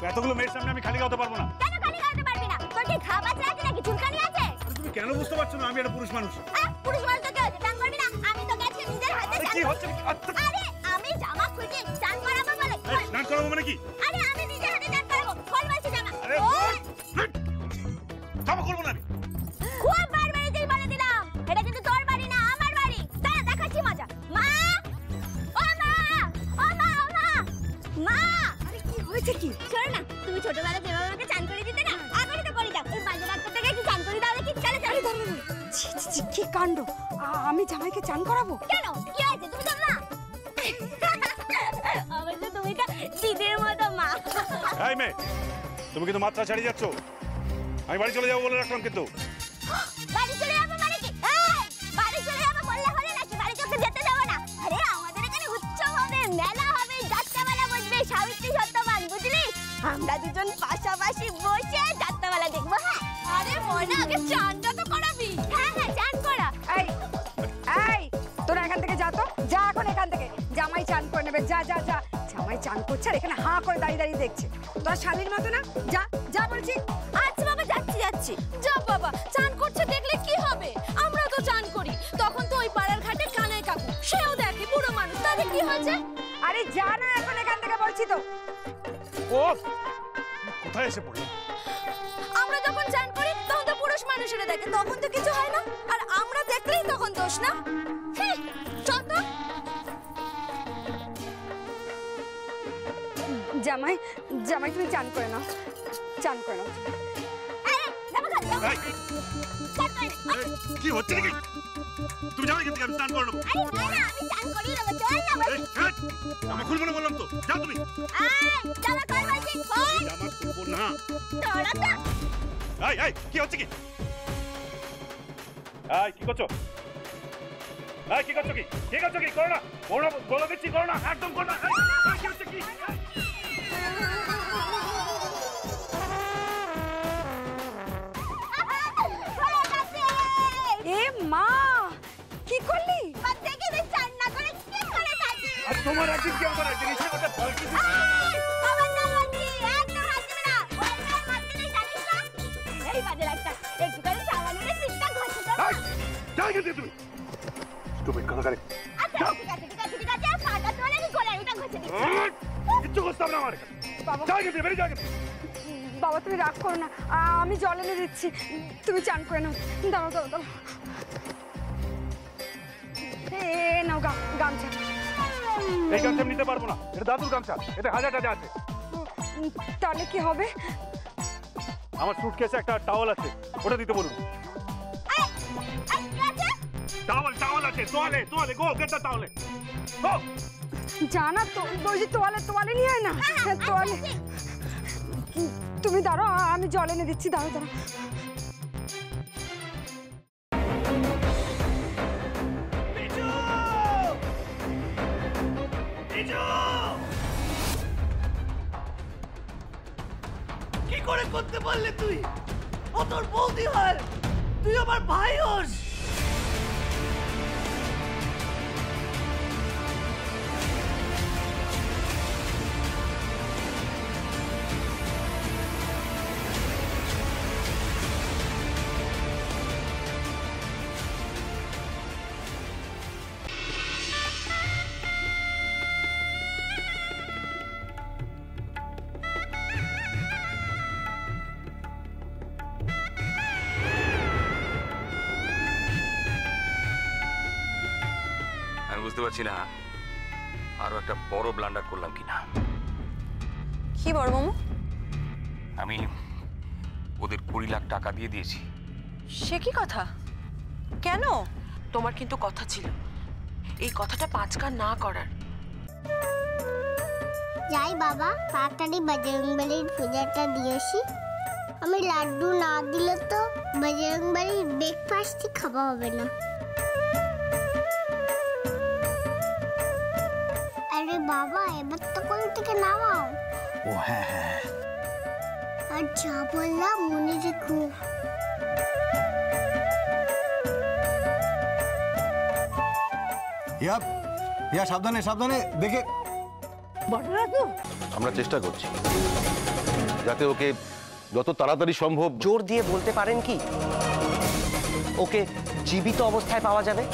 এতগুলো মেয়ের সামনে আমি খালি গাওতে পারবো না। কেন খালি গাওতে পারবি না? তোর কি ঘা বাঁচা আছে নাকি চুলকানি আছে? তুমি কেন বুঝতে পারছো না আমি একটা পুরুষ মানুষ? পুরুষ মানুষ তো কেউ চান করবি না? আমি তো গেছি নিজের হাতে চান। কি হচ্ছে? আরে আমি জামা খুলে চান করাবো বলে। চান করাবো মানে কি? আরে আমি নিজের হাতে চান করাবো। খোল বলছি জামা। আরে জামা খুলবো না আমি। খুব বারবারই বলে দিলাম। এটা কিন্তু তোর বাড়ি না আমার বাড়ি। দাঁড়া দেখাচ্ছি মজা। মা! ও মা! ও মা! ও মা! মা! আরে কি হয়েছে কি? শোনো না, তুমি ছোটবেলায় যেভাবে আমাকে চান করে দিতে না, এখনই তো করে দাও। এই বাজে ডাক্তার থেকে একটু চান করে দাও দেখি। চলো চলো। ছি ছি ছি, কি কাণ্ড! আমি জামাইকে চান করাবো? কেন? কি হয়েছে? তুমি তো মা। অবশ্য তুমি তো দিদির মতো মা। এই মেয়ে, তুমি কিন্তু মাত্রা ছাড়িয়ে যাচ্ছ। আমি বাড়ি চলে যাবো বলে রাখলাম কিন্তু। বাড়ি চলে যাবো মানে কি? বাড়ি চলে যাবো বললে হলে নাকি? বাড়ি তো যেতে যাবো না। আরে আমাদের এখানে উৎসব হবে, মেলা হবে, যাত্রাপালা বসবে, সাবিত্রী সত্যবান, বুঝলি? আমরা দুজন পাশাপাশি বসে যাত্রাপালা দেখবো। হ্যাঁ। আরে ময়না, আগে চানটা তো করাবি। হ্যাঁ হ্যাঁ, চান করা। এই এই তোরা এখান থেকে যা তো, যা এখন এখান থেকে। জামাই চান করে নেবে, যা যা যা। জামাই চান করছে আর এখানে হাঁ করে দাঁড়িয়ে দাঁড়িয়ে দেখছে। তোর স্বামীর মতো না, যা যা বলছি। আচ্ছা বাবা, যাচ্ছি যাচ্ছি। যা বাবা, চান করছে দেখলে কি হবে? আমরা তো চান করি। তখন তো ওই পাড়ার ঘাটে কানাই কাকু, সেও দেখে বুড়ো মানুষ, তাদের কি হয়েছে? আরে যা না এখন এখান থেকে বলছি তো। ও কোথায় এসে পড়লো? আমরা যখন চান করি তখন তো পুরুষ মানুষেরা দেখে, তখন তো কিছু হয় না। আর আমরা দেখলেই তখন দোষ না? চল তো। জামাই জামাই তুমি চান করে নাও, চান করে নাও। কি হচ্ছে নাকি? তুমি যাও এখান থেকে, আমি স্নান করে নেবো। জামা খুলবো না বললাম তো, যাও তুমি। জামা খুলবো না। কি হচ্ছে কি? কি করছো? কি করছো কি? কি করছো কি? করো না, করো না, বলে দিচ্ছি করো না, একদম করো না। কি হচ্ছে কি? এ মা, কি করলি? আর তোমার একদিন কি আমার একদিন এসে কথা বলছি। তুমি কথা করে কিচ্ছু করতে হবে না আমার। বাবা তুমি রাগ করো না, আমি জল এনে দিচ্ছি, তুমি চান করে নাও। দাঁড়াও দাঁড়াও দাঁড়াও। নাও গামছা। এই গামছা আমি নিতে পারবো না, এটা দাদুর গামছা, এতে হাজার টাকা আছে। তাহলে কি হবে? আমার সুটকেসে একটা টাওয়াল আছে, ওটা দিতে বলুন। টাওয়াল আছে, তোয়ালে গো, গেট দ্য টাওয়ালে। গো জানা তো বলছি, তোয়ালে নিয়ে আয় না। তোয়ালে তুমি দাঁড়াও, আমি জল এনে দিচ্ছি, দাঁড়াও দাঁড়াও। কি করে করতে পারলে তুই? ও তোর বৌদি হয়, তুই আমার ভাই হোস। বুঝতে পারছি না আরো একটা বড় ব্লান্ডার করলাম কিনা। কি বড় মামু? আমি ওদের 20 লাখ টাকা দিয়ে দিয়েছি। সে কি কথা? কেন? তোমার কিন্তু কথা ছিল এই কথাটা 5 কান না করার। যাই বাবা, তাড়াতাড়ি বজরংবলীর পূজাটা দিয়েছি। আমি লাড্ডু না দিলে তো বজরংবলীর ব্রেকফাস্টই খাওয়া হবে না। আরে বাবা, এবার তো কোল থেকে নামাও। ও হ্যাঁ হ্যাঁ, আর যা বললাম মনে রেখো। ইয়া সাবধানে সাবধানে দেখে। আমরা চেষ্টা করছি যাতে ওকে যত তাড়াতাড়ি সম্ভব। জোর দিয়ে বলতে পারেন কি ওকে জীবিত অবস্থায় পাওয়া যাবে?